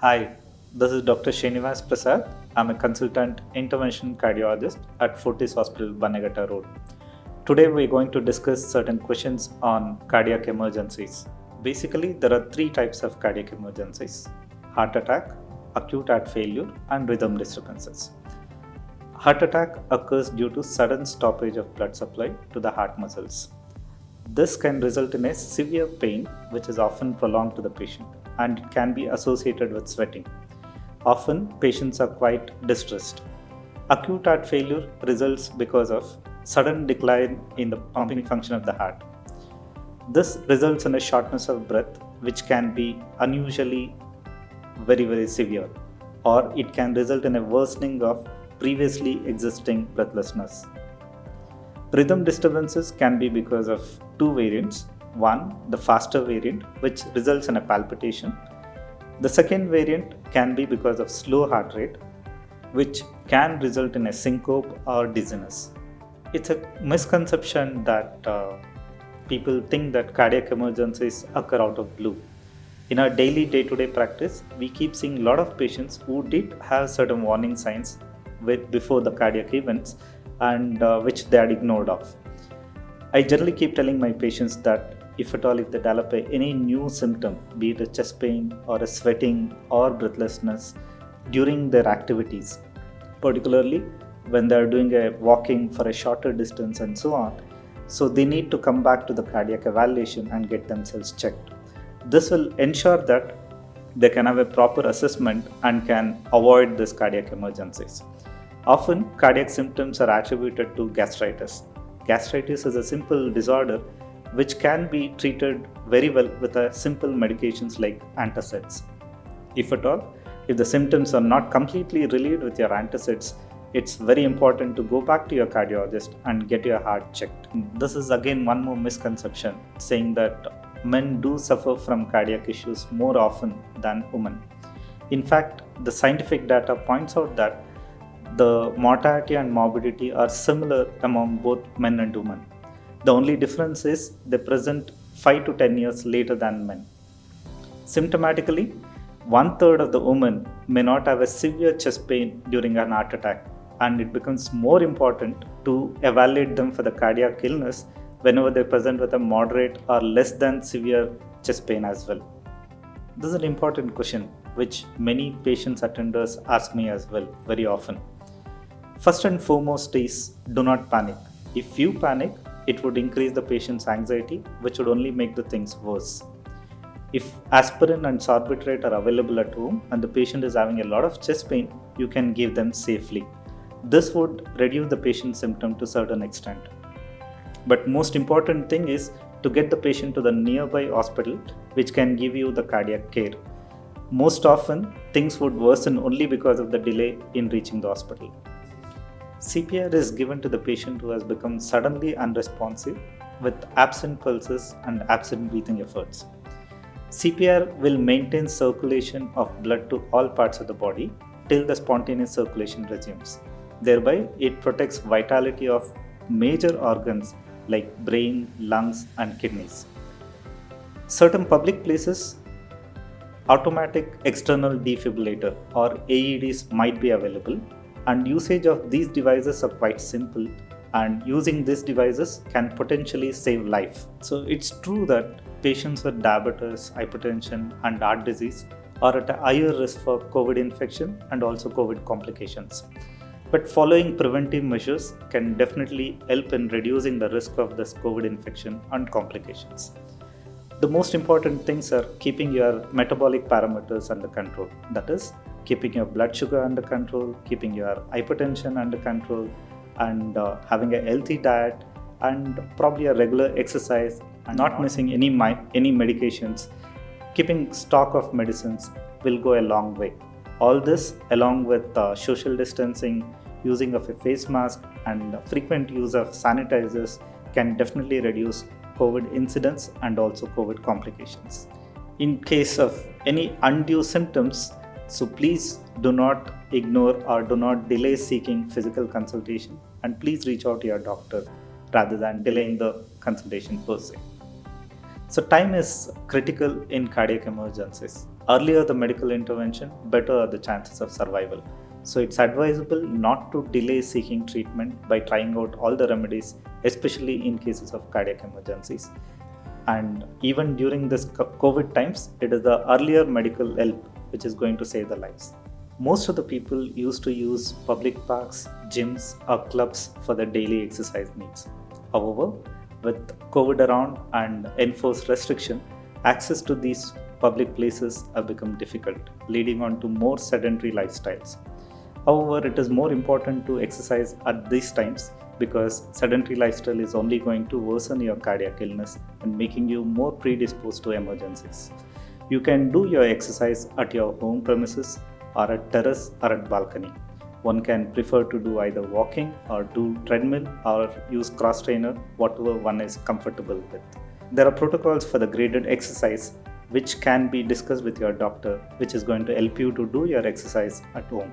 Hi, this is Dr. Srinivas Prasad. I'm a consultant intervention cardiologist at Fortis Hospital, Banegata Road. Today, we're going to discuss certain questions on cardiac emergencies. Basically, there are three types of cardiac emergencies: heart attack, acute heart failure, and rhythm disturbances. Heart attack occurs due to sudden stoppage of blood supply to the heart muscles. This can result in a severe pain, which is often prolonged to the patient, and it can be associated with sweating. Often, patients are quite distressed. Acute heart failure results because of sudden decline in the pumping function of the heart. This results in a shortness of breath, which can be unusually very severe, or it can result in a worsening of previously existing breathlessness. Rhythm disturbances can be because of two variants. One, the faster variant, which results in a palpitation. The second variant can be because of slow heart rate, which can result in a syncope or dizziness. It's a misconception that people think that cardiac emergencies occur out of blue. In our daily day-to-day practice, we keep seeing a lot of patients who did have certain warning signs before the cardiac events and which they had ignored of. I generally keep telling my patients that if at all if they develop any new symptom, be it a chest pain or a sweating or breathlessness during their activities, particularly when they are doing a walking for a shorter distance and so on, so they need to come back to the cardiac evaluation and get themselves checked. This will ensure that they can have a proper assessment and can avoid these cardiac emergencies. Often, cardiac symptoms are attributed to gastritis. Gastritis is a simple disorder which can be treated very well with a simple medications like antacids. If at all, if the symptoms are not completely relieved with your antacids, it's very important to go back to your cardiologist and get your heart checked. This is again one more misconception, saying that men do suffer from cardiac issues more often than women. In fact, the scientific data points out that the mortality and morbidity are similar among both men and women. The only difference is they present 5 to 10 years later than men. Symptomatically, one third of the women may not have a severe chest pain during an heart attack, and it becomes more important to evaluate them for the cardiac illness whenever they present with a moderate or less than severe chest pain as well. This is an important question which many patients attenders ask me as well very often. First and foremost is do not panic. If you panic, it would increase the patient's anxiety, which would only make the things worse. If aspirin and sorbitrate are available at home and the patient is having a lot of chest pain, you can give them safely. This would reduce the patient's symptom to a certain extent. But most important thing is to get the patient to the nearby hospital which can give you the cardiac care. Most often, things would worsen only because of the delay in reaching the hospital. CPR is given to the patient who has become suddenly unresponsive with absent pulses and absent breathing efforts. CPR will maintain circulation of blood to all parts of the body till the spontaneous circulation resumes. Thereby, it protects vitality of major organs like brain, lungs, and kidneys. Certain public places, automatic external defibrillator or AEDs might be available, and usage of these devices are quite simple, and using these devices can potentially save life. So it's true that patients with diabetes, hypertension, and heart disease are at a higher risk for COVID infection and also COVID complications. But following preventive measures can definitely help in reducing the risk of this COVID infection and complications. The most important things are keeping your metabolic parameters under control. That is, keeping your blood sugar under control, keeping your hypertension under control, and having a healthy diet and probably a regular exercise, and not missing any medications. Keeping stock of medicines will go a long way. All this, along with social distancing, using of a face mask, and frequent use of sanitizers, can definitely reduce COVID incidence and also COVID complications. In case of any undue symptoms, so please do not ignore or do not delay seeking physical consultation, and please reach out to your doctor rather than delaying the consultation per se. So time is critical in cardiac emergencies. earlier the medical intervention, better are the chances of survival. So it's advisable not to delay seeking treatment by trying out all the remedies, especially in cases of cardiac emergencies. And even during this COVID times, it is the earlier medical help which is going to save the lives. Most of the people used to use public parks, gyms, or clubs for their daily exercise needs. However, with COVID around and enforced restriction, access to these public places have become difficult, leading on to more sedentary lifestyles. However, it is more important to exercise at these times because sedentary lifestyle is only going to worsen your cardiac illness and making you more predisposed to emergencies. You can do your exercise at your home premises or at terrace or at balcony. One can prefer to do either walking or do treadmill or use cross trainer, whatever one is comfortable with. There are protocols for the graded exercise which can be discussed with your doctor, which is going to help you to do your exercise at home.